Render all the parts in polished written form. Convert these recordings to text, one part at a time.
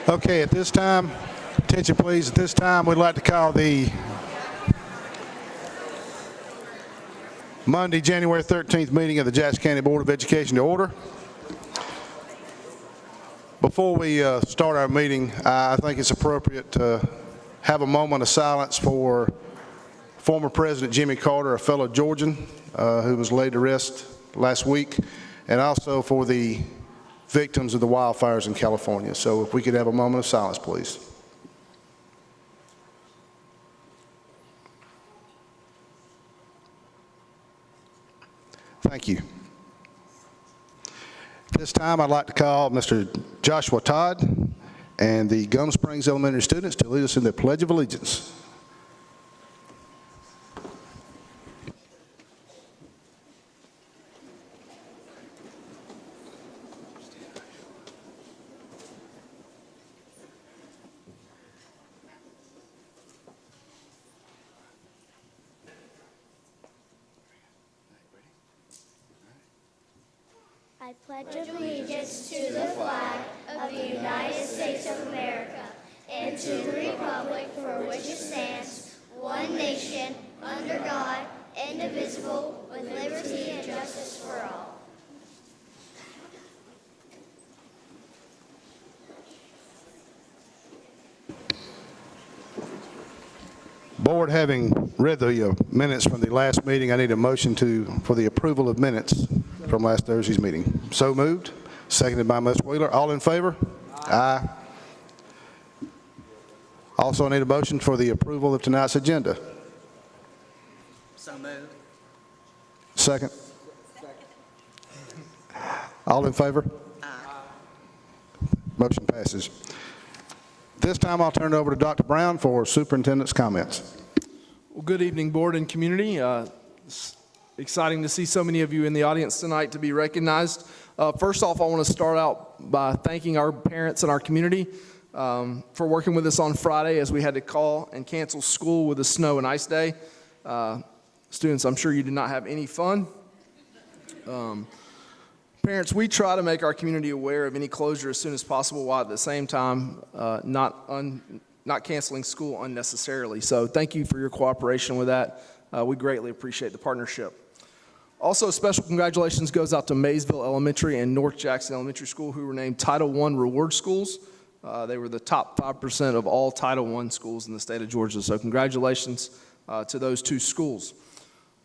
Okay, at this time, attention please, at this time we'd like to call the Monday, January 13th meeting of the Jackson County Board of Education to order. Before we start our meeting, I think it's appropriate to have a moment of silence for former President Jimmy Carter, a fellow Georgian who was laid to rest last week, and also for the victims of the wildfires in California. So if we could have a moment of silence, please. Thank you. At this time, I'd like to call Mr. Joshua Todd and the Gum Springs Elementary students to lead us in the Pledge of Allegiance. I pledge allegiance to the flag of the United States of America and to the republic for which it stands, one nation, under God, indivisible, with liberty and justice for all. Board, having read the minutes from the last meeting, I need a motion for the approval of minutes from last Thursday's meeting. So moved. Seconded by Ms. Wheeler. All in favor? Aye. Also, I need a motion for the approval of tonight's agenda. So moved. Second. All in favor? Motion passes. This time I'll turn it over to Dr. Brown for superintendent's comments. Well, good evening, board and community. It's exciting to see so many of you in the audience tonight to be recognized. First off, I want to start out by thanking our parents and our community for working with us on Friday as we had to call and cancel school with a snow and ice day. Students, I'm sure you did not have any fun. Parents, we try to make our community aware of any closure as soon as possible while at the same time not canceling school unnecessarily. So thank you for your cooperation with that. We greatly appreciate the partnership. Also, special congratulations goes out to Maysville Elementary and North Jackson Elementary School, who were named Title I Reward Schools. They were the top 5% of all Title I schools in the state of Georgia. So congratulations to those two schools.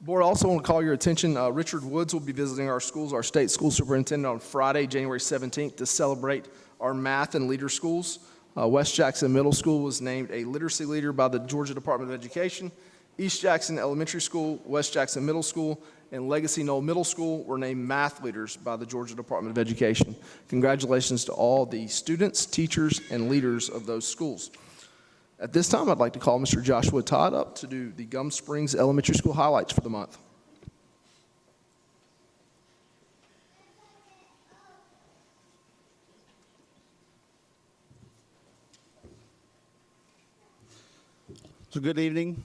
Board, I also want to call your attention, Richard Woods will be visiting our schools, our state school superintendent, on Friday, January 17th, to celebrate our math and leader schools. West Jackson Middle School was named a literacy leader by the Georgia Department of Education. East Jackson Elementary School, West Jackson Middle School, and Legacy Knoll Middle School were named math leaders by the Georgia Department of Education. Congratulations to all the students, teachers, and leaders of those schools. At this time, I'd like to call Mr. Joshua Todd up to do the Gum Springs Elementary School highlights for the month. So good evening.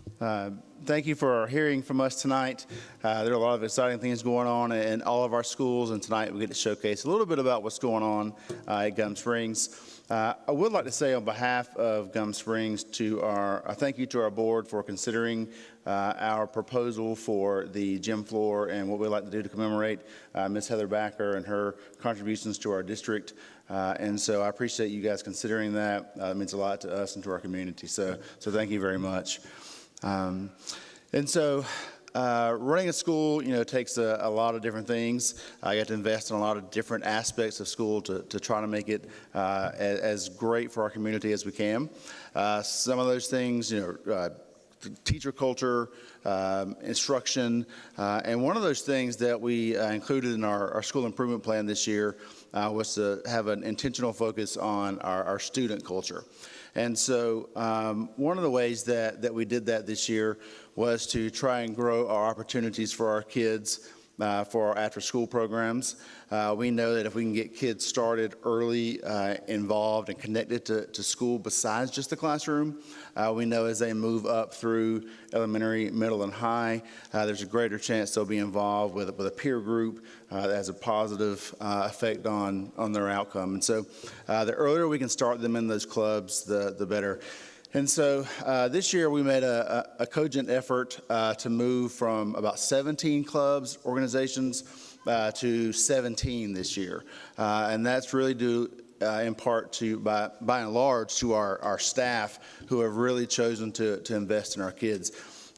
Thank you for hearing from us tonight. There are a lot of exciting things going on in all of our schools, and tonight we get to showcase a little bit about what's going on at Gum Springs. I would like to say on behalf of Gum Springs a thank you to our board for considering our proposal for the gym floor and what we'd like to do to commemorate Ms. Heather Backer and her contributions to our district. And so I appreciate you guys considering that. It means a lot to us and to our community. So thank you very much. Running a school, takes a lot of different things. You have to invest in a lot of different aspects of school to try to make it as great for our community as we can. Some of those things, teacher culture, instruction, and one of those things that we included in our school improvement plan this year was to have an intentional focus on our student culture. And so one of the ways that we did that this year was to try and grow our opportunities for our kids for our after-school programs. We know that if we can get kids started early, involved and connected to school besides just the classroom, we know as they move up through elementary, middle, and high, there's a greater chance they'll be involved with a peer group that has a positive effect on their outcome. And so the earlier we can start them in those clubs, the better. And so this year we made a cogent effort to move from about 17 clubs, organizations, to 17 this year. And that's really due in part to, by and large, to our staff who have really chosen to invest in our kids.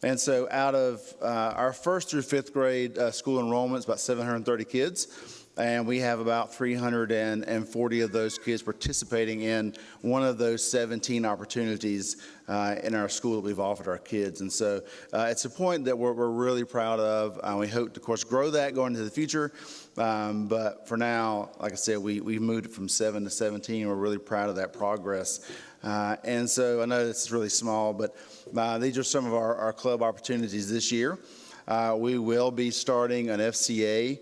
And so out of our first through fifth grade school enrollments, about 730 kids, and we have about 340 of those kids participating in one of those 17 opportunities in our school that we've offered our kids. And so it's a point that we're really proud of. We hope to, of course, grow that going into the future. But for now, like I said, we've moved it from 7 to 17. We're really proud of that progress. And so I know this is really small, but these are some of our club opportunities this year. We will be starting an FCA.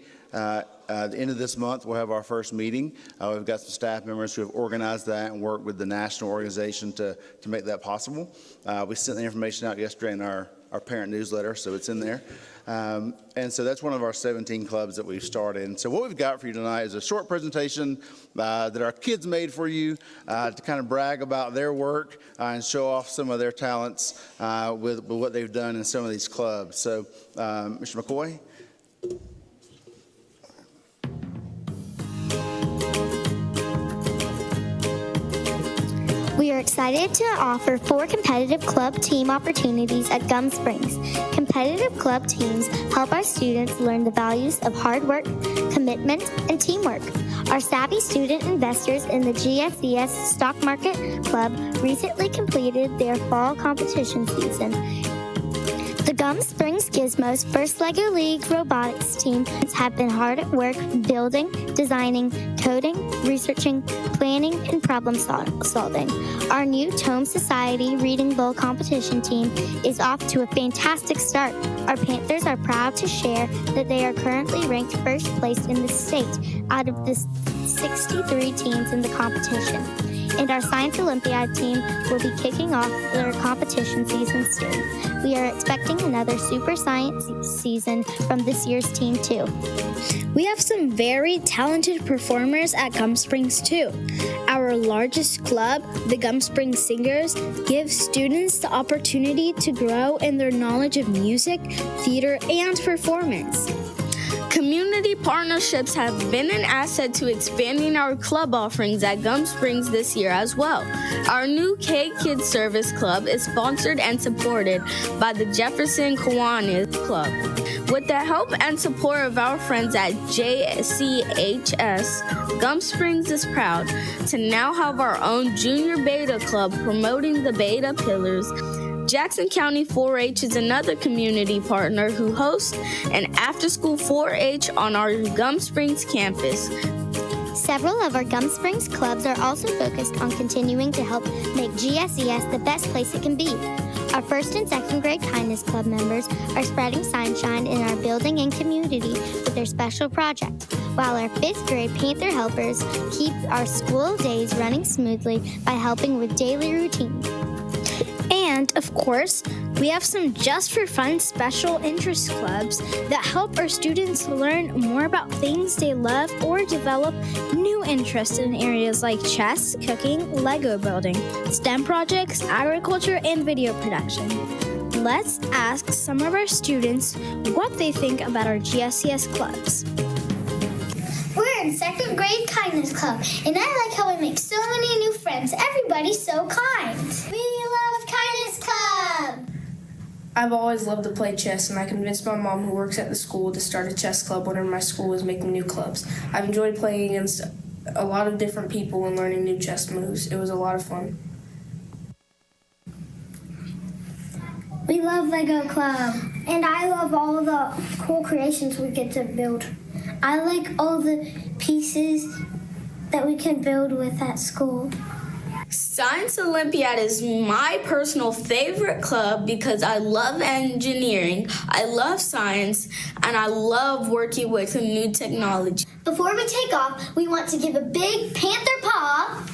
At the end of this month, we'll have our first meeting. We've got some staff members who have organized that and worked with the national organization to make that possible. We sent the information out yesterday in our parent newsletter, so it's in there. And so that's one of our 17 clubs that we've started. And so what we've got for you tonight is a short presentation that our kids made for you to kind of brag about their work and show off some of their talents with what they've done in some of these clubs. So, Mr. McCoy. We are excited to offer 4 competitive club team opportunities at Gum Springs. Competitive club teams help our students learn the values of hard work, commitment, and teamwork. Our savvy student investors in the GSES Stock Market Club recently completed their fall competition season. The Gum Springs Gizmos First Lego League robotics team have been hard at work building, designing, coding, researching, planning, and problem solving. Our new Tome Society Reading Bowl competition team is off to a fantastic start. Our Panthers are proud to share that they are currently ranked first place in the state out of the 63 teams in the competition. And our Science Olympiad team will be kicking off their competition season soon. We are expecting another Super Science season from this year's team, too. We have some very talented performers at Gum Springs, too. Our largest club, the Gum Springs Singers, gives students the opportunity to grow in their knowledge of music, theater, and performance. Community partnerships have been an asset to expanding our club offerings at Gum Springs this year as well. Our new K-Kids Service Club is sponsored and supported by the Jefferson Kiwanis Club. With the help and support of our friends at JCHS, Gum Springs is proud to now have our own Junior Beta Club promoting the Beta Pillars. Jackson County 4-H is another community partner who hosts an after-school 4-H on our Gum Springs campus. Several of our Gum Springs clubs are also focused on continuing to help make GSES the best place it can be. Our first and second grade Kindness Club members are spreading sunshine in our building and community with their special project, while our fifth grade Panther helpers keep our school days running smoothly by helping with daily routine. And, of course, we have some just for fun special interest clubs that help our students learn more about things they love or develop new interests in areas like chess, cooking, Lego building, STEM projects, agriculture, and video production. Let's ask some of our students what they think about our GSES clubs. We're in second grade Kindness Club, and I like how we make so many new friends. Everybody's so kind. We love Kindness Club! I've always loved to play chess, and I convinced my mom, who works at the school, to start a chess club whenever my school was making new clubs. I've enjoyed playing against a lot of different people and learning new chess moves. It was a lot of fun. We love Lego Club, and I love all the cool creations we get to build. I like all the pieces that we can build with at school. Science Olympiad is my personal favorite club because I love engineering, I love science, and I love working with new technology. Before we take off, we want to give a big Panther paw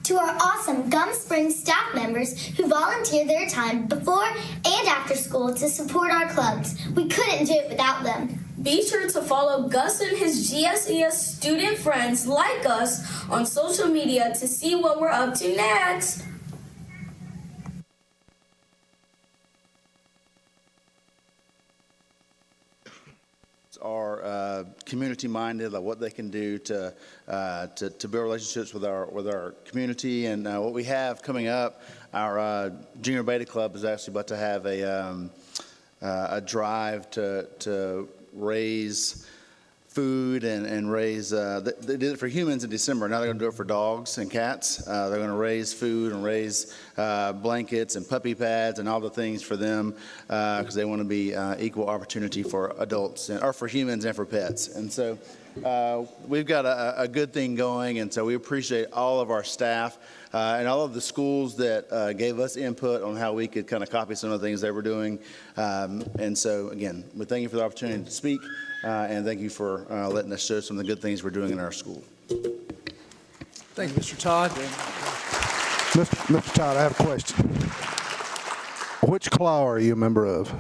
to our awesome Gum Springs staff members who volunteer their time before and after school to support our clubs. We couldn't do it without them. Be sure to follow Gus and his GSES student friends like us on social media to see what we're up to next. Are community-minded, like what they can do to build relationships with our community. And what we have coming up, our Junior Beta Club is actually about to have a drive to raise food and raise, they did it for humans in December. Now they're going to do it for dogs and cats. They're going to raise food and raise blankets and puppy pads and all the things for them because they want to be equal opportunity for adults, or for humans and for pets. And so we've got a good thing going, and so we appreciate all of our staff and all of the schools that gave us input on how we could kind of copy some of the things they were doing. And so, again, we thank you for the opportunity to speak, and thank you for letting us show some of the good things we're doing in our school. Thank you, Mr. Todd. Mr. Todd, I have a question. Which claw are you a member of?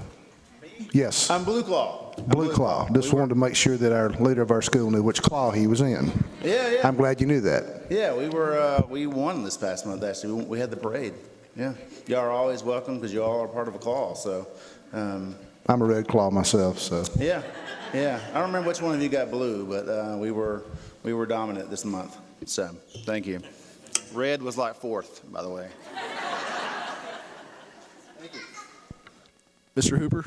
Yes. I'm Blue Claw. Blue Claw. Just wanted to make sure that our leader of our school knew which claw he was in. Yeah. I'm glad you knew that. Yeah, we won this past month, actually. We had the parade. Yeah. Y'all are always welcome because you all are part of a claw, so. I'm a red claw myself, so. Yeah. I don't remember which one of you got blue, but we were dominant this month. So, thank you. Red was like fourth, by the way. Thank you. Mr. Hooper.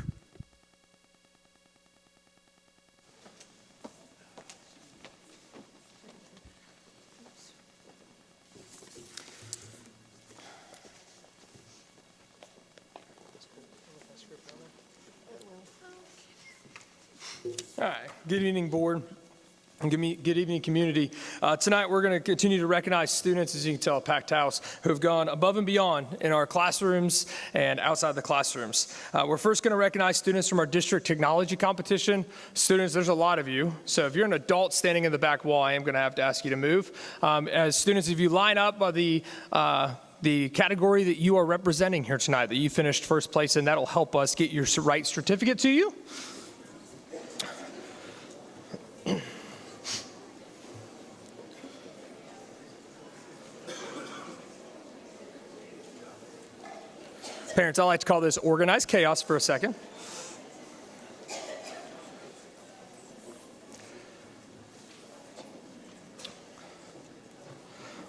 All right. Good evening, board. And good evening, community. Tonight, we're going to continue to recognize students, as you can tell, a packed house, who have gone above and beyond in our classrooms and outside the classrooms. We're first going to recognize students from our district technology competition. Students, there's a lot of you. So if you're an adult standing in the back wall, I am going to have to ask you to move. As students, if you line up by the category that you are representing here tonight, that you finished first place in, that'll help us get your right certificate to you. Parents, I like to call this organized chaos for a second.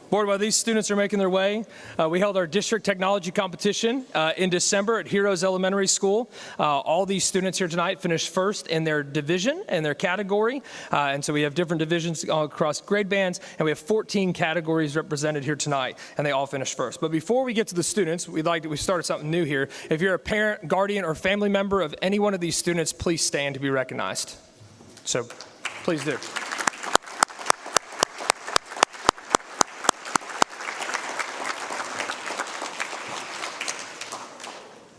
Board, while these students are making their way, we held our district technology competition in December at Heroes Elementary School. All these students here tonight finished first in their division and their category. And so we have different divisions across grade bands, and we have 14 categories represented here tonight, and they all finished first. But before we get to the students, we started something new here. If you're a parent, guardian, or family member of any one of these students, please stand to be recognized. So please do.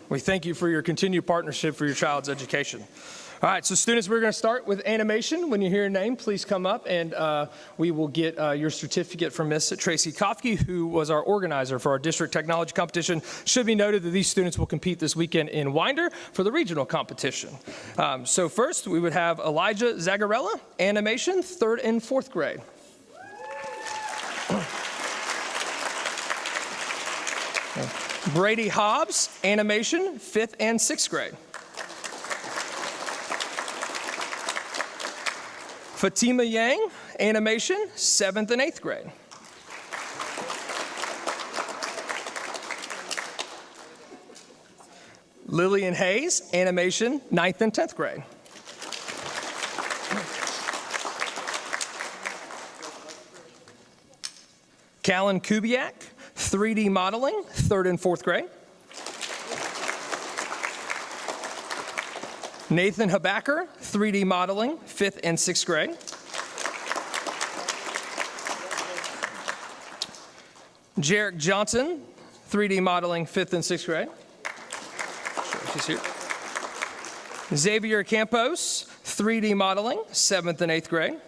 We thank you for your continued partnership for your child's education. All right, so students, we're going to start with animation. When you hear your name, please come up, and we will get your certificate from Miss Tracy Kofke, who was our organizer for our district technology competition. Should be noted that these students will compete this weekend in Winder for the regional competition. So first, we would have Elijah Zagarella, animation, 3rd and 4th grade. Brady Hobbs, animation, 5th and 6th grade. Fatima Yang, animation, 7th and 8th grade. Lillian Hayes, animation, 9th and 10th grade. Callan Kubiak, 3D modeling, 3rd and 4th grade. Nathan Habacker, 3D modeling, 5th and 6th grade. Jarek Johnson, 3D modeling, 5th and 6th grade. She's here. Xavier Campos, 3D modeling, 7th and 8th grade.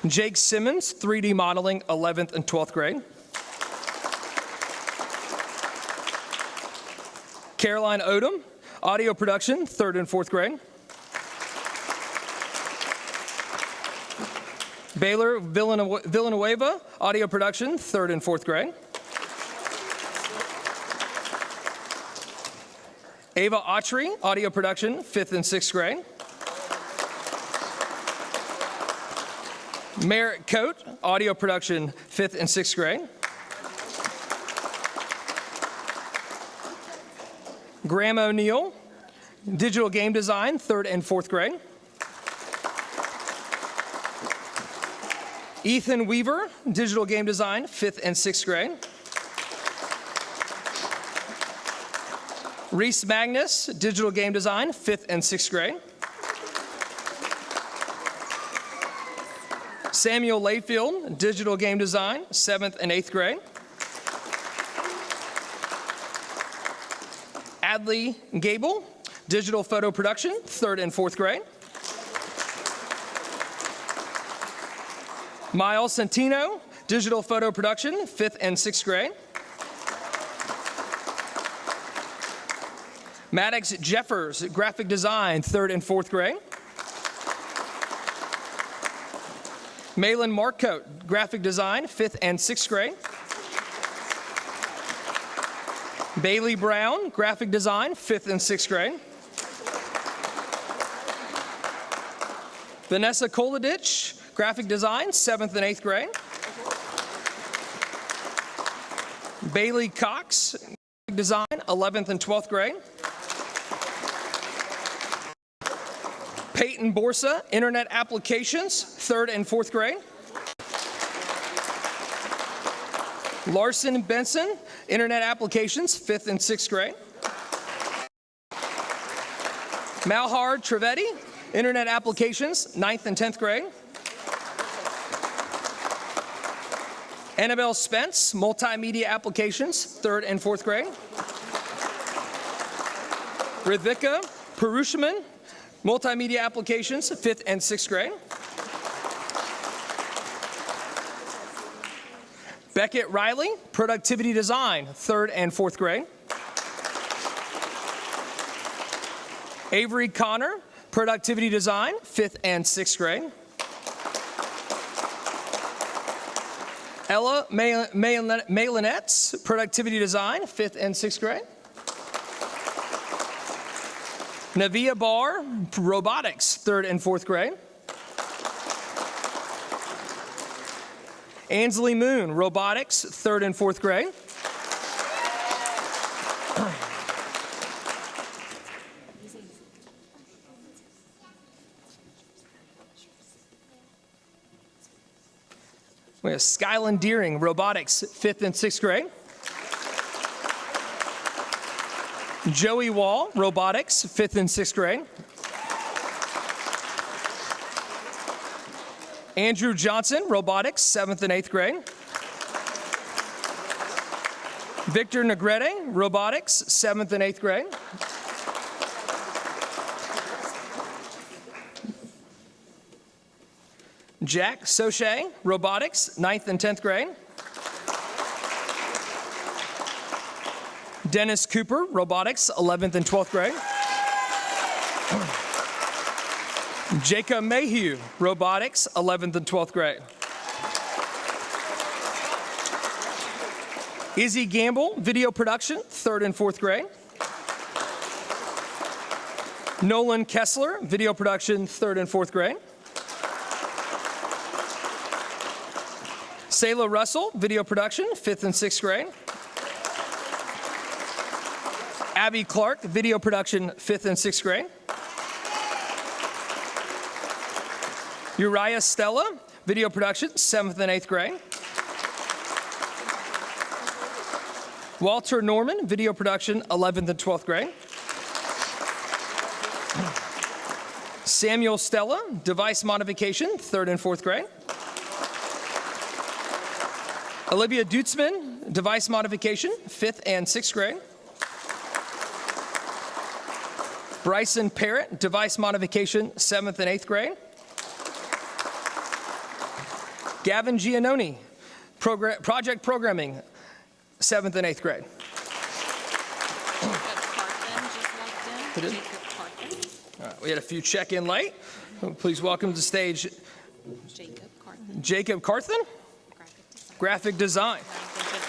Jake Simmons, 3D modeling, 11th and 12th grade. Caroline Odom, audio production, 3rd and 4th grade. Baylor Villanueva, audio production, 3rd and 4th grade. Ava Autry, audio production, 5th and 6th grade. Merritt Coate, audio production, 5th and 6th grade. Graham O'Neill, digital game design, 3rd and 4th grade. Ethan Weaver, digital game design, 5th and 6th grade. Reese Magnus, digital game design, 5th and 6th grade. Samuel Layfield, digital game design, 7th and 8th grade. Adley Gable, digital photo production, 3rd and 4th grade. Miles Santino, digital photo production, 5th and 6th grade. Maddox Jeffers, graphic design, 3rd and 4th grade. Malin Marcotte, graphic design, 5th and 6th grade. Bailey Brown, graphic design, 5th and 6th grade. Vanessa Koladich, graphic design, 7th and 8th grade. Bailey Cox, graphic design, 11th and 12th grade. Peyton Borsa, internet applications, 3rd and 4th grade. Larson Benson, internet applications, 5th and 6th grade. Malhar Trevetti, internet applications, 9th and 10th grade. Annabelle Spence, multimedia applications, 3rd and 4th grade. Rivika Purushman, multimedia applications, 5th and 6th grade. Beckett Riley, productivity design, 3rd and 4th grade. Avery Connor, productivity design, 5th and 6th grade. Ella Malinetz, productivity design, 5th and 6th grade. Navia Barr, robotics, 3rd and 4th grade. Ansley Moon, robotics, 3rd and 4th grade. We have Skyland Deering, robotics, 5th and 6th grade. Joey Wall, robotics, 5th and 6th grade. Andrew Johnson, robotics, 7th and 8th grade. Victor Negrete, robotics, 7th and 8th grade. Jack Soche, robotics, 9th and 10th grade. Dennis Cooper, robotics, 11th and 12th grade. Jacob Mayhew, robotics, 11th and 12th grade. Izzy Gamble, video production, 3rd and 4th grade. Nolan Kessler, video production, 3rd and 4th grade. Sayla Russell, video production, 5th and 6th grade. Abby Clark, video production, 5th and 6th grade. Uriah Stella, video production, 7th and 8th grade. Walter Norman, video production, 11th and 12th grade. Samuel Stella, device modification, 3rd and 4th grade. Olivia Dutzman, device modification, 5th and 6th grade. Bryson Parrott, device modification, 7th and 8th grade. Gavin Giannoni, project programming, 7th and 8th grade. All right, we had a few check-in late. Please welcome to the stage Jacob Carthen, graphic design,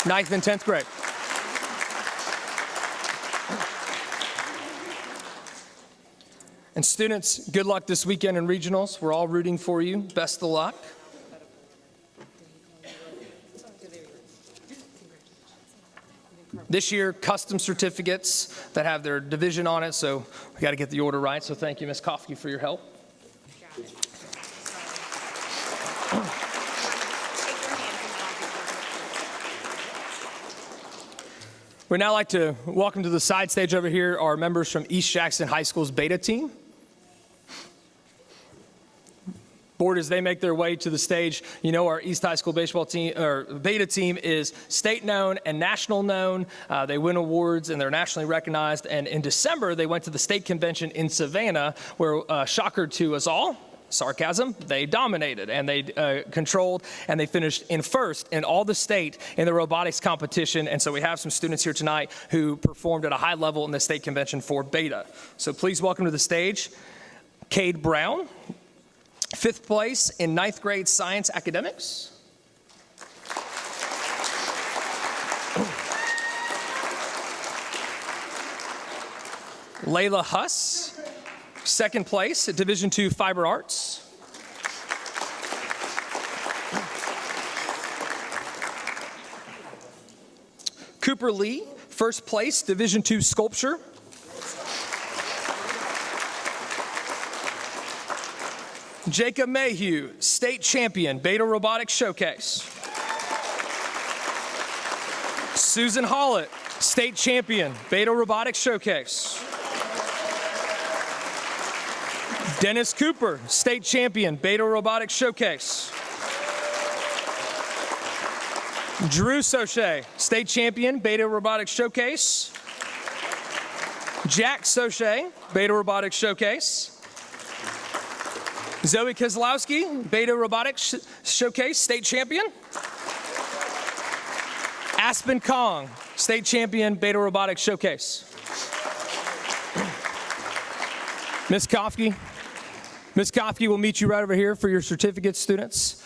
9th and 10th grade. And students, good luck this weekend in regionals. We're all rooting for you. Best of luck. This year, custom certificates that have their division on it, so we got to get the order right. So thank you, Ms. Kofke, for your help. We'd now like to welcome to the side stage over here our members from East Jackson High School's Beta team. Board, as they make their way to the stage, you know our East High School baseball team, or Beta team, is state known and national known. They win awards and they're nationally recognized. And in December, they went to the state convention in Savannah, where, shocker to us all, sarcasm, they dominated and they controlled, and they finished in first in all the state in the robotics competition. And so we have some students here tonight who performed at a high level in the state convention for Beta. So please welcome to the stage Cade Brown, 5th place in 9th grade science academics. Layla Huss, 2nd place at Division II Fiber Arts. Cooper Lee, 1st place, Division II Sculpture. Jacob Mayhew, state champion, Beta Robotics Showcase. Susan Hollett, state champion, Beta Robotics Showcase. Dennis Cooper, state champion, Beta Robotics Showcase. Drew Soche, state champion, Beta Robotics Showcase. Jack Soche, Beta Robotics Showcase. Zoe Kozlowski, Beta Robotics Showcase, state champion. Aspen Kong, state champion, Beta Robotics Showcase. Ms. Kofke. Ms. Kofke will meet you right over here for your certificate, students.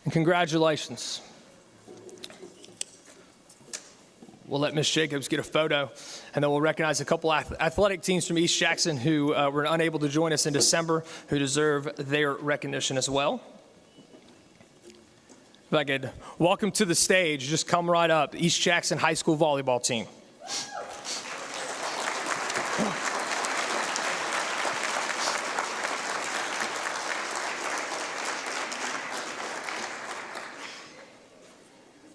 And congratulations. We'll let Ms. Jacobs get a photo, and then we'll recognize a couple athletic teams from East Jackson who were unable to join us in December, who deserve their recognition as well. If I could welcome to the stage, just come right up, East Jackson High School volleyball team.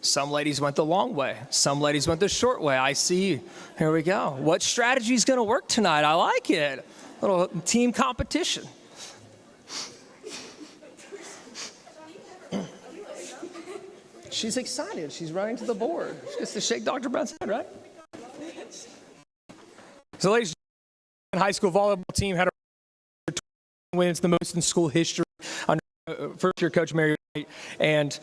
Some ladies went the long way. Some ladies went the short way. I see you. Here we go. What strategy is going to work tonight? I like it. A little team competition. She's excited. She's running to the board. She gets to shake Dr. Brown's hand, right? So, ladies and gentlemen, the high school volleyball team had a wins, the most in school history under first-year coach Mary White, and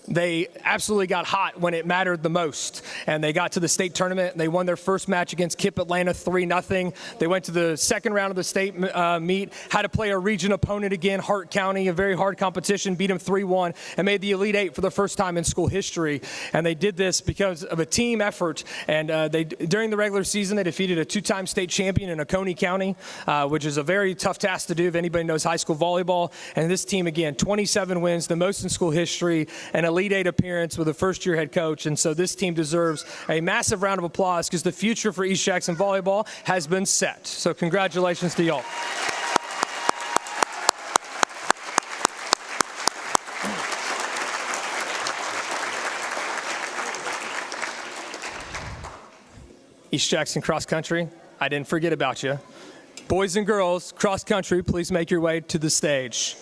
they absolutely got hot when it mattered the most, and they got to the state tournament. They won their first match against KIPP Atlanta 3-0. They went to the second round of the state meet, had to play a region opponent again, Hart County, a very hard competition, beat them 3-1, and made the Elite Eight for the first time in school history. And they did this because of a team effort, and during the regular season, they defeated a two-time state champion in Oconee County, which is a very tough task to do if anybody knows high school volleyball. And this team, again, 27 wins, the most in school history, and Elite Eight appearance with a first-year head coach. And so this team deserves a massive round of applause because the future for East Jackson volleyball has been set. So congratulations to y'all. East Jackson cross country, I didn't forget about you. Boys and girls, cross country, please make your way to the stage.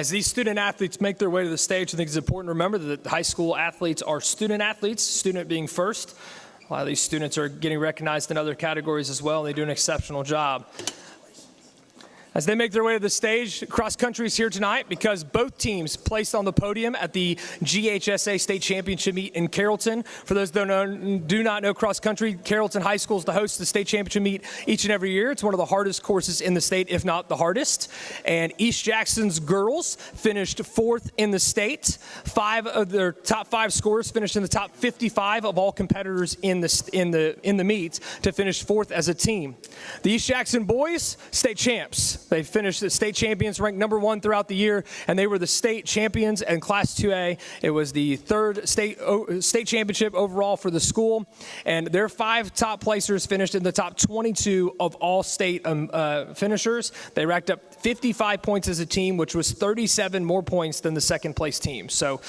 As these student athletes make their way to the stage, I think it's important to remember that high school athletes are student athletes, student being first. A lot of these students are getting recognized in other categories as well, and they do an exceptional job. As they make their way to the stage, cross country is here tonight because both teams placed on the podium at the GHSA State Championship meet in Carrollton. For those that do not know cross country, Carrollton High School is to host the state championship meet each and every year. It's one of the hardest courses in the state, if not the hardest. And East Jackson's girls finished fourth in the state. 5 of their top 5 scorers finished in the top 55 of all competitors in the meet to finish fourth as a team. The East Jackson boys, state champs. They finished the state champions, ranked number 1 throughout the year, and they were the state champions in Class 2A. It was the 3rd state championship overall for the school, and their 5 top placers finished in the top 22 of all state finishers. They racked up 55 points as a team, which was 37 more points than the second place team. So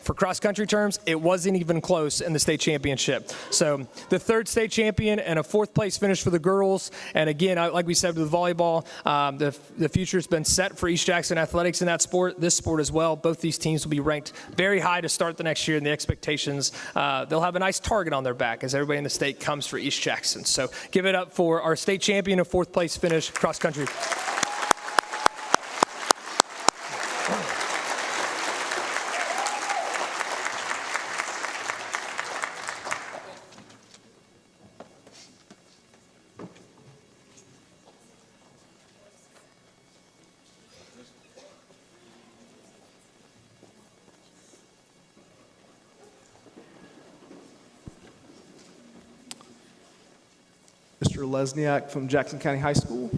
for cross-country terms, it wasn't even close in the state championship. So the 3rd state champion and a 4th place finish for the girls. And again, like we said with volleyball, the future's been set for East Jackson athletics in that sport, this sport as well. Both these teams will be ranked very high to start the next year, and the expectations, they'll have a nice target on their back as everybody in the state comes for East Jackson. So give it up for our state champion and 4th place finish cross-country. Mr. Lesniak from Jackson County High School.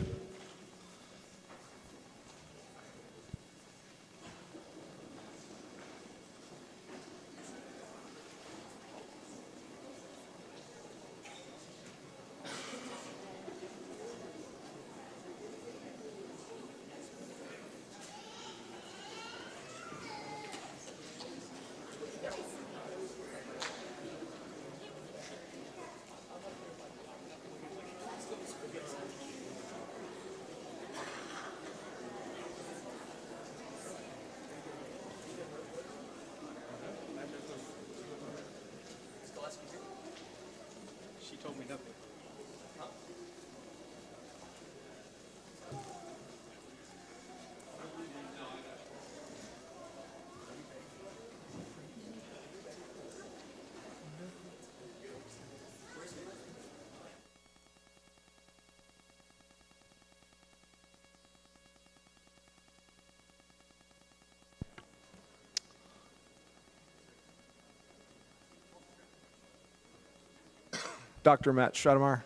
Dr. Matt Stratemeyer.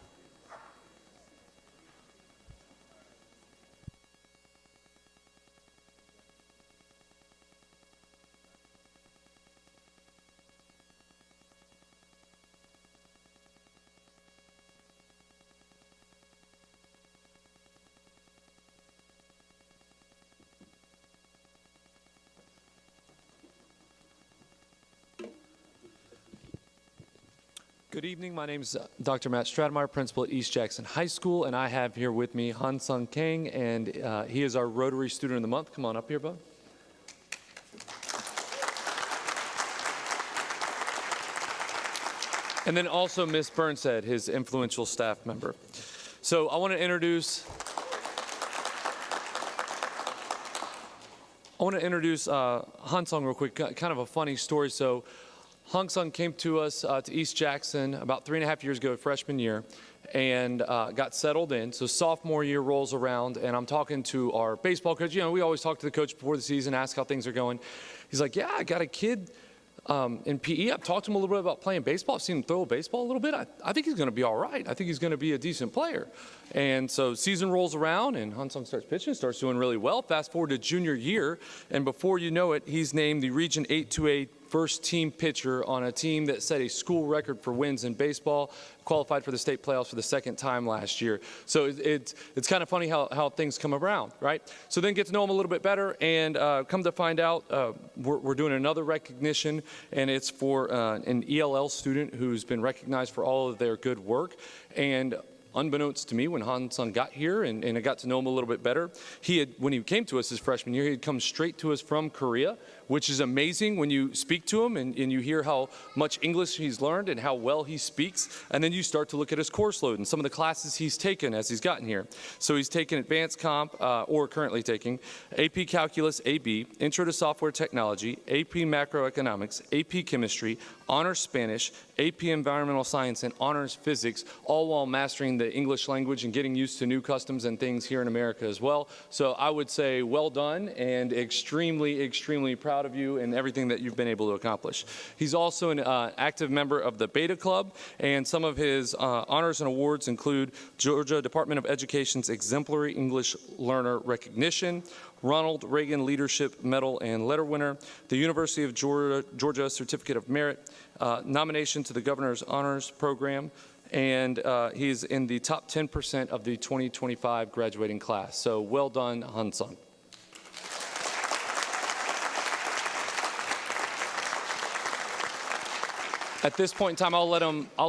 Good evening. My name is Dr. Matt Stratemeyer, principal at East Jackson High School, and I have here with me Han-Sung Kang, and he is our Rotary Student of the Month. Come on up here, bud. And then also Miss Burnshead, his influential staff member. So I want to introduce Han-Sung real quick, kind of a funny story. So Han-Sung came to us to East Jackson about 3.5 years ago, freshman year, and got settled in. So sophomore year rolls around, and I'm talking to our baseball coach. You know, we always talk to the coach before the season, ask how things are going. He's like, yeah, I got a kid in PE. I've talked to him a little bit about playing baseball. I've seen him throw a baseball a little bit. I think he's going to be all right. I think he's going to be a decent player. And so season rolls around, and Han-Sung starts pitching, starts doing really well. Fast forward to junior year, and before you know it, he's named the Region 8-2A first team pitcher on a team that set a school record for wins in baseball, qualified for the state playoffs for the second time last year. So it's kind of funny how things come around, right? So then get to know him a little bit better, and come to find out we're doing another recognition, and it's for an ELL student who's been recognized for all of their good work. And unbeknownst to me when Han-sung got here and I got to know him a little bit better, when he came to us his freshman year, he had come straight to us from Korea, which is amazing when you speak to him and you hear how much English he's learned and how well he speaks. And then you start to look at his course load and some of the classes he's taken as he's gotten here. So he's taken Advanced Comp, or currently taking AP Calculus AB, Intro to Software Technology, AP Macroeconomics, AP Chemistry, Honors Spanish, AP Environmental Science, and Honors Physics, all while mastering the English language and getting used to new customs and things here in America as well. So I would say well done and extremely, extremely proud of you and everything that you've been able to accomplish. He's also an active member of the Beta Club, and some of his honors and awards include Georgia Department of Education's Exemplary English Learner Recognition, Ronald Reagan Leadership Medal and Letter winner, the University of Georgia Certificate of Merit, nomination to the Governor's Honors Program, and he's in the top 10% of the 2025 graduating class. So well done, Han-sung. At this point in time, I'll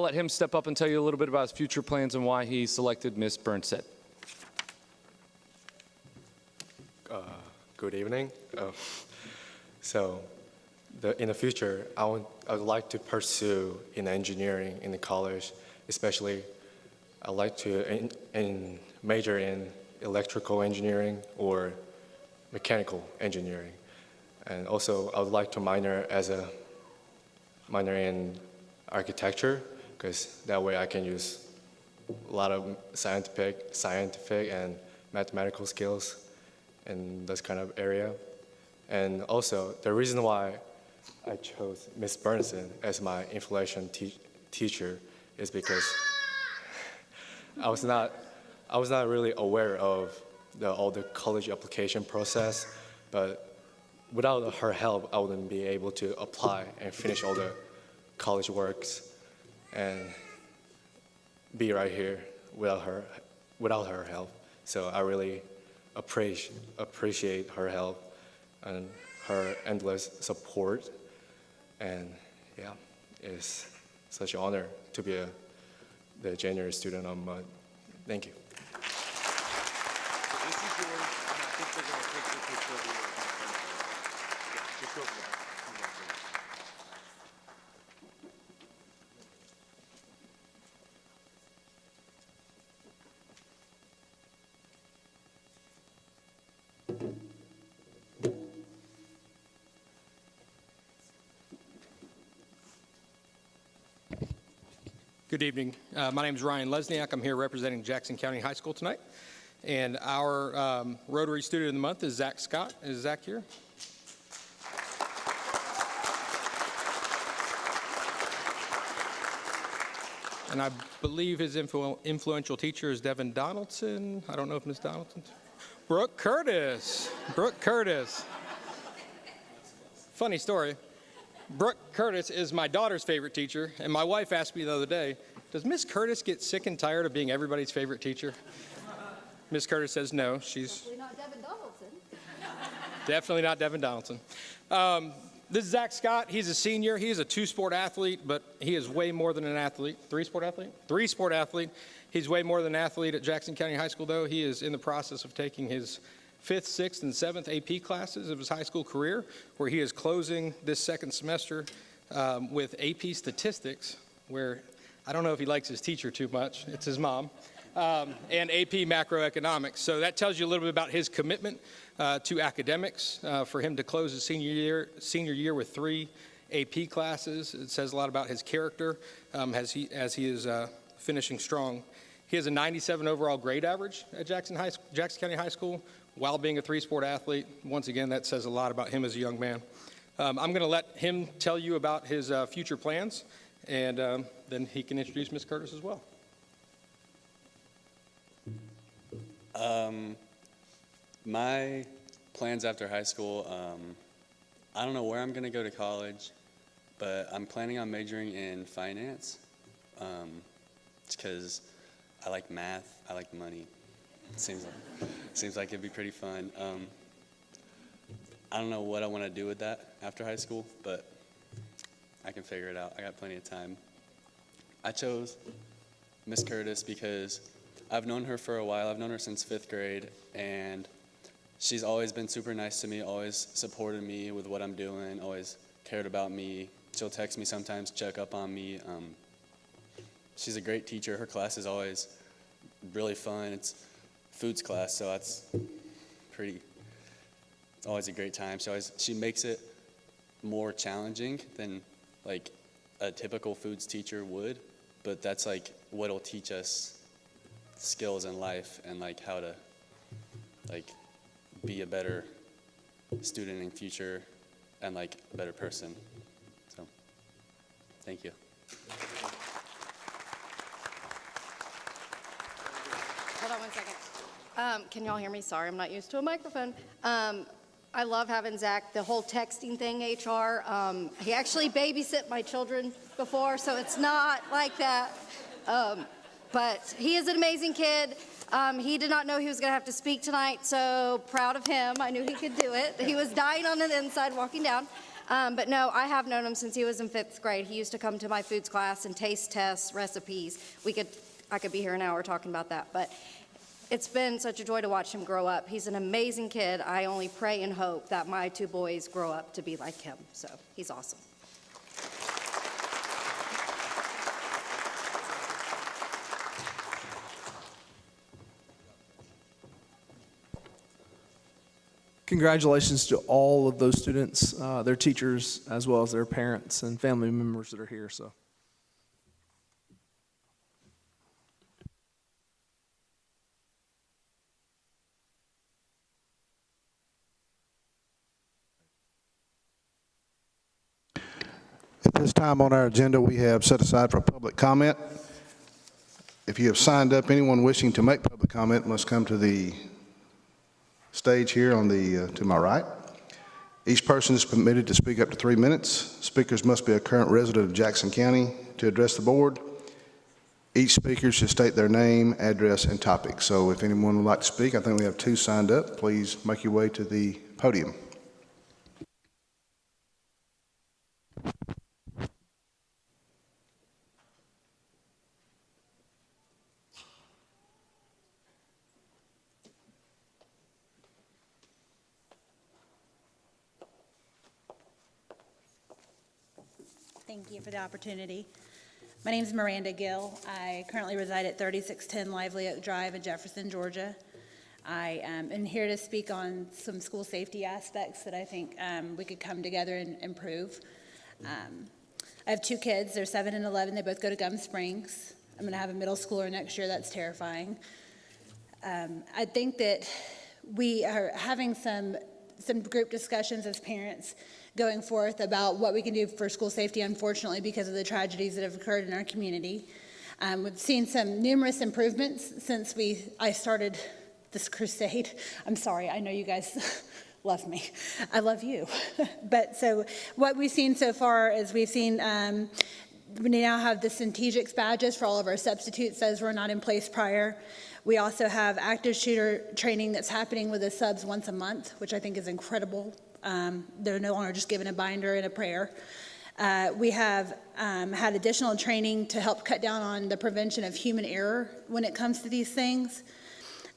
let him step up and tell you a little bit about his future plans and why he selected Miss Burnstead. Good evening. In the future, I would like to pursue in engineering in the college, especially I'd like to major in electrical engineering or mechanical engineering. And also, I would like to minor in architecture, because that way I can use a lot of scientific and mathematical skills in this kind of area. And also, the reason why I chose Miss Burnson as my influential teacher is because I was not really aware of all the college application process, but without her help, I wouldn't be able to apply and finish all the college works and be right here without her help. So I really appreciate her help and her endless support. And yeah, it's such an honor to be the January student of MUD. Thank you. Good evening. My name is Ryan Lesniak. I'm here representing Jackson County High School tonight. And our Rotary Student of the Month is Zach Scott. Is Zach here? And I believe his influential teacher is Devin Donaldson. I don't know if Ms. Donaldson. Brooke Curtis. Brooke Curtis. Funny story. Brooke Curtis is my daughter's favorite teacher, and my wife asked me the other day, does Miss Curtis get sick and tired of being everybody's favorite teacher? Miss Curtis says no. She's definitely not Devin Donaldson. Definitely not Devin Donaldson. This is Zach Scott. He's a senior. He is a two-sport athlete, but he is way more than an athlete. Three-sport athlete? Three-sport athlete. He's way more than an athlete at Jackson County High School, though. He is in the process of taking his 5th, 6th, and 7th AP classes of his high school career, where he is closing this second semester with AP Statistics, where I don't know if he likes his teacher too much. It's his mom. And AP Macroeconomics. So that tells you a little bit about his commitment to academics. For him to close his senior year with 3 AP classes, it says a lot about his character as he is finishing strong. He has a 97 overall grade average at Jackson County High School while being a 3-sport athlete. Once again, that says a lot about him as a young man. I'm going to let him tell you about his future plans, and then he can introduce Ms. Curtis as well. My plans after high school, I don't know where I'm going to go to college, but I'm planning on majoring in finance. It's because I like math, I like money. Seems like it'd be pretty fun. I don't know what I want to do with that after high school, but I can figure it out. I got plenty of time. I chose Miss Curtis because I've known her for a while. I've known her since 5th grade, and she's always been super nice to me, always supported me with what I'm doing, always cared about me. She'll text me sometimes, check up on me. She's a great teacher. Her class is always really fun. It's foods class, so that's always a great time. She makes it more challenging than like a typical foods teacher would, but that's like what'll teach us skills in life and like how to like be a better student in future and like a better person. So thank you. Hold on 1 second. Can y'all hear me? Sorry, I'm not used to a microphone. I love having Zach, the whole texting thing, HR. He actually babysit my children before, so it's not like that. But he is an amazing kid. He did not know he was going to have to speak tonight, so proud of him. I knew he could do it. He was dying on the inside walking down. But no, I have known him since he was in 5th grade. He used to come to my foods class and taste test recipes. I could be here an hour talking about that, but it's been such a joy to watch him grow up. He's an amazing kid. I only pray and hope that my 2 boys grow up to be like him. So he's awesome. Congratulations to all of those students, their teachers, as well as their parents and family members that are here. So. At this time on our agenda, we have set aside for public comment. If you have signed up, anyone wishing to make public comment must come to the stage here on the to my right. Each person is permitted to speak up to 3 minutes. Speakers must be a current resident of Jackson County to address the board. Each speaker should state their name, address, and topic. So if anyone would like to speak, I think we have 2 signed up. Please make your way to the podium. Thank you for the opportunity. My name is Miranda Gill. I currently reside at 3610 Lively Oak Drive in Jefferson, Georgia. I am here to speak on some school safety aspects that I think we could come together and improve. I have 2 kids. They're 7 and 11. They both go to Gum Springs. I'm going to have a middle schooler next year. That's terrifying. I think that we are having some group discussions as parents going forth about what we can do for school safety, unfortunately, because of the tragedies that have occurred in our community. We've seen some numerous improvements since I started this crusade. I'm sorry, I know you guys love me. I love you. But so what we've seen so far is we've seen we now have the Centegix badges for all of our substitutes, those were not in place prior. We also have active shooter training that's happening with the subs once a month, which I think is incredible. They're no longer just given a binder and a prayer. We have had additional training to help cut down on the prevention of human error when it comes to these things.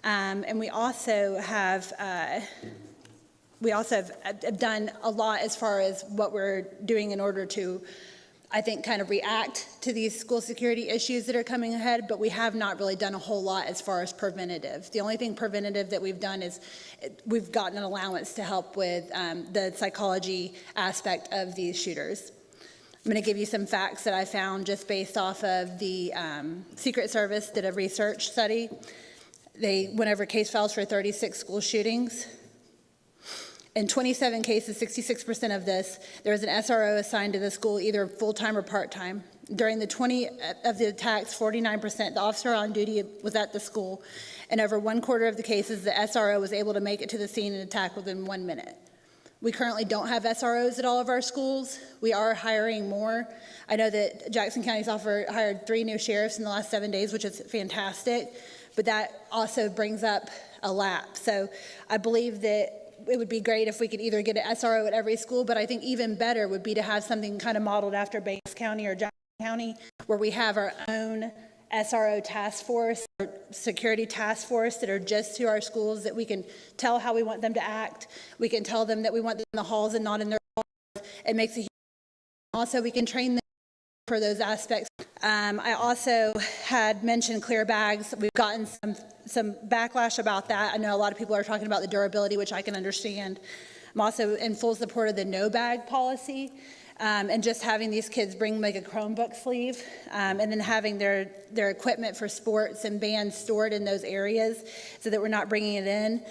And we also have done a lot as far as what we're doing in order to, I think, kind of react to these school security issues that are coming ahead, but we have not really done a whole lot as far as preventative. The only thing preventative that we've done is we've gotten an allowance to help with the psychology aspect of these shooters. I'm going to give you some facts that I found just based off of the Secret Service did a research study. They went over case files for 36 school shootings. In 27 cases, 66% of this, there was an SRO assigned to the school, either full-time or part-time. During the 20 of the attacks, 49%, the officer on duty was at the school, and over 1/4 of the cases, the SRO was able to make it to the scene and attack within 1 minute. We currently don't have SROs at all of our schools. We are hiring more. I know that Jackson County's hired 3 new sheriffs in the last 7 days, which is fantastic, but that also brings up a lapse. So I believe that it would be great if we could either get an SRO at every school, but I think even better would be to have something kind of modeled after Banks County or Jackson County, where we have our own SRO task force, or security task force that are just to our schools that we can tell how we want them to act. We can tell them that we want them in the halls and not in their halls. It makes a huge difference. Also, we can train them for those aspects. I also had mentioned clear bags. We've gotten some backlash about that. I know a lot of people are talking about the durability, which I can understand. I'm also in full support of the no bag policy, and just having these kids bring like a Chromebook sleeve, and then having their equipment for sports and bands stored in those areas so that we're not bringing it in.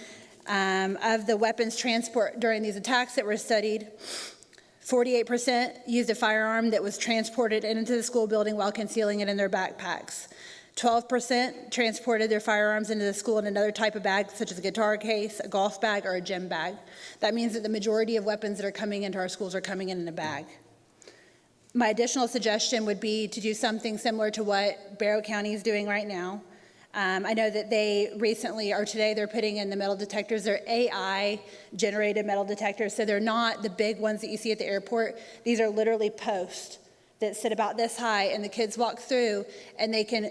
Of the weapons transport during these attacks that were studied, 48% used a firearm that was transported into the school building while concealing it in their backpacks. 12% transported their firearms into the school in another type of bag, such as a guitar case, a golf bag, or a gym bag. That means that the majority of weapons that are coming into our schools are coming in a bag. My additional suggestion would be to do something similar to what Barrow County is doing right now. I know that they recently, or today, they're putting in the metal detectors. They're AI-generated metal detectors, so they're not the big ones that you see at the airport. These are literally posts that sit about this high, and the kids walk through, and they can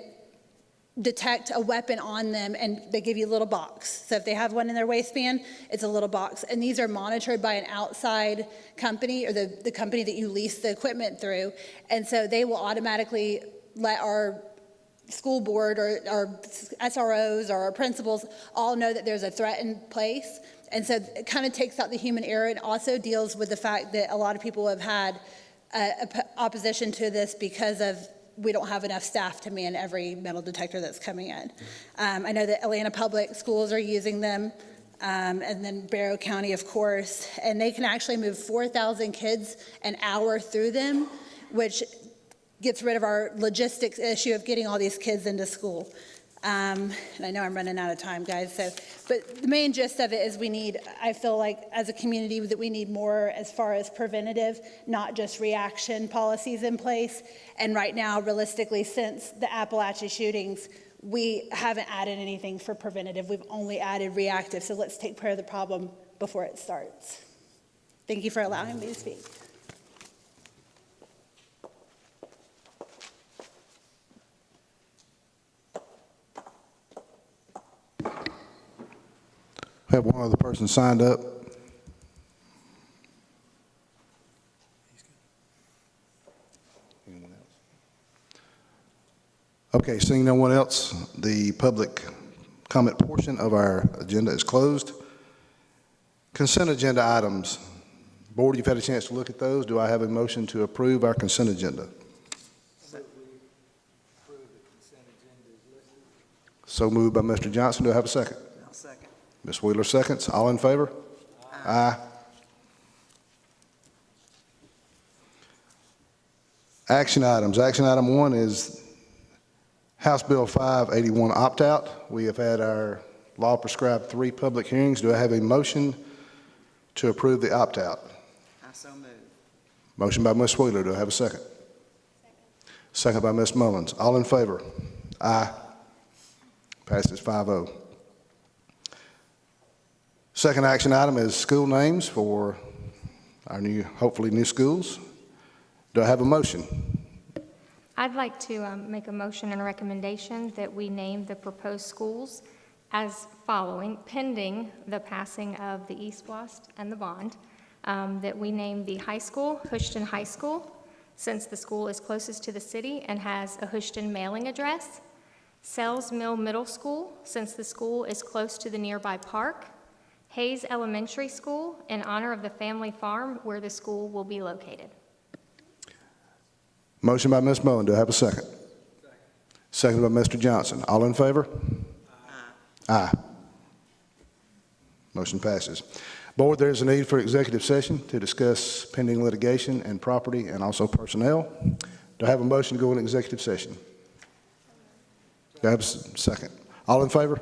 detect a weapon on them, and they give you a little box. So if they have one in their waistband, it's a little box. And these are monitored by an outside company, or the company that you lease the equipment through. And so they will automatically let our school board or our SROs or our principals all know that there's a threat in place. And so it kind of takes out the human error. It also deals with the fact that a lot of people have had opposition to this because of we don't have enough staff to man every metal detector that's coming in. I know that Atlanta Public Schools are using them, and then Barrow County, of course, and they can actually move 4,000 kids an hour through them, which gets rid of our logistics issue of getting all these kids into school. And I know I'm running out of time, guys, but the main gist of it is I feel like as a community that we need more as far as preventative, not just reaction policies in place. And right now, realistically, since the Appalachia shootings, we haven't added anything for preventative. We've only added reactive. So let's take care of the problem before it starts. Thank you for allowing me to speak. We have one other person signed up. Anyone else? Okay, seeing no one else, the public comment portion of our agenda is closed. Consent agenda items. Board, you've had a chance to look at those. Do I have a motion to approve our consent agenda? So moved by Mr. Johnson. Do I have a second? I'll second. Ms. Wheeler seconds. All in favor? Aye. Action items. Action item 1 is House Bill 581 opt-out. We have had our law prescribed 3 public hearings. Do I have a motion to approve the opt-out? I so move. Motion by Ms. Wheeler. Do I have a second? Second by Ms. Mullins. All in favor? Aye. Passes 5-0. Second action item is school names for our hopefully new schools. Do I have a motion? I'd like to make a motion and a recommendation that we name the proposed schools as following, pending the passing of the East-West and the bond, that we name the high school Houston High School, since the school is closest to the city and has a Houston mailing address. Sells Mill Middle School, since the school is close to the nearby park. Hayes Elementary School, in honor of the family farm where the school will be located. Motion by Ms. Mullen. Do I have a second? Second by Mr. Johnson. All in favor? Aye. Motion passes. Board, there is a need for executive session to discuss pending litigation and property and also personnel. Do I have a motion to go into executive session? Do I have a second? All in favor?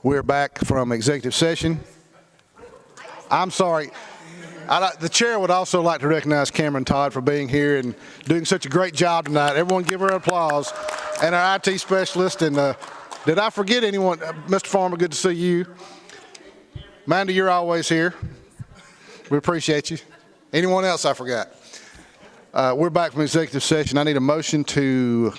We're back from executive session. I'm sorry. The chair would also like to recognize Cameron Todd for being here and doing such a great job tonight. Everyone give her applause. And our IT specialist. And did I forget anyone? Mr. Farmer, good to see you. Mandy, you're always here. We appreciate you. Anyone else I forgot? We're back from executive session. I need a motion to